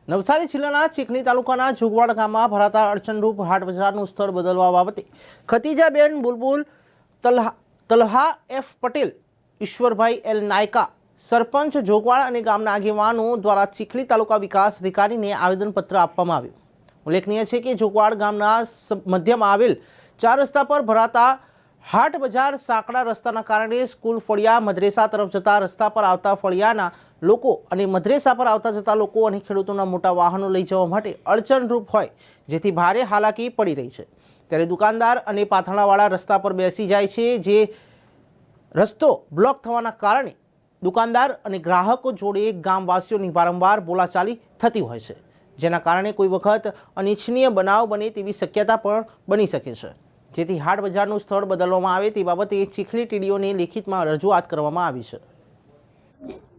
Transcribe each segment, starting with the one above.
નવસારી જિલ્લાના ચીખલી તાલુકાના જોગવાડ ગામમાં ભરાતા અડચણરૂપ હાટ બજારનું સ્થળ બદલવા બાબતે ખતીજાબેન બુલબુલ તલહા એફ પટેલ, ઈશ્વરભાઈ એલ નાયકા, સરપંચ જોગવાડ અને ગામના આગેવાનો દ્વારા ચીખલી તાલુકા વિકાસ અધિકારીને આવેદનપત્ર આપવામાં આવ્યું। ઉલ્લેખનીય છે કે જોગવાડ ગામના મધ્યમાં આવેલ 4 રસ્તા પર ભરાતા હાટ બજાર સાંકડા રસ્તાના કારણે સ્કૂલ ફળિયા, મદ્રેસા તરફ જતા રસ્તા પર આવતા ફળિયાના લોકો અને મદ્રેસા પર આવતા જતા લોકો અને ખેડૂતોના મોટા વાહનો લઈ જવા માટે અડચણરૂપ હોય, જેથી ભારે હાલાકી પડી રહી છે। ત્યારે દુકાનદાર અને પાથરણાવાળા રસ્તા પર બેસી જાય છે, જે રસ્તો બ્લોક થવાના કારણે દુકાનદાર અને ગ્રાહકો જોડે ગામવાસીઓની વારંવાર બોલાચાલી થતી હોય છે, જેના કારણે કોઈ વખત અનિચ્છનીય બનાવ બને તેવી શક્યતા પણ બની શકે છે। જેથી હાટ બજારનું સ્થળ બદલવામાં આવે તે બાબતે ચીખલી ટીડીઓને લેખિતમાં રજૂઆત કરવામાં આવી છે।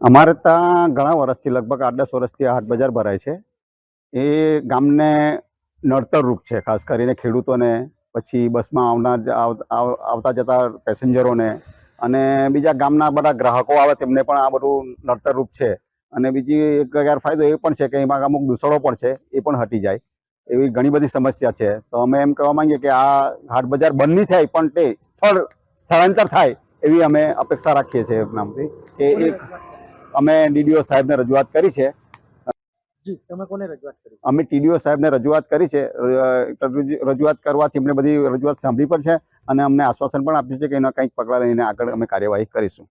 અમારે ત્યાં ઘણા વર્ષથી લગભગ 8-10 વર્ષથી હાટ બજાર ભરાય છે। એ ગામને નડતરરૂપ છે, ખાસ કરીને ખેડૂતોને, પછી બસમાં આવતા જતા પેસેન્જરોને અને બીજા ગામના બધા ગ્રાહકો આવે તેમને પણ આ બધું નડતરરૂપ છે। અને બીજી એક ગેરફાયદો એ પણ છે કે એમાં અમુક દૂષણો પણ છે, એ પણ હટી જાય એવી ઘણી બધી સમસ્યા છે। તો અમે એમ કહેવા માંગીએ કે આ હાટ બજાર બંધ નહીં થાય, પણ તે સ્થળાંતર થાય એવી અમે અપેક્ષા રાખીએ છીએ નામથી કે એક અમે ડીડીઓ સાહેબને રજૂઆત કરી છે। જી, તમે કોને રજૂઆત કરી? અમે ટીડીઓ સાહેબને રજૂઆત કરી છે। રજૂઆત કરવાથી એમને બધી રજૂઆત સાંભળી પણ છે અને અમને આશ્વાસન પણ આપ્યું છે કે એના કંઈક પગલાં લઈને આગળ અમે કાર્યવાહી કરીશું।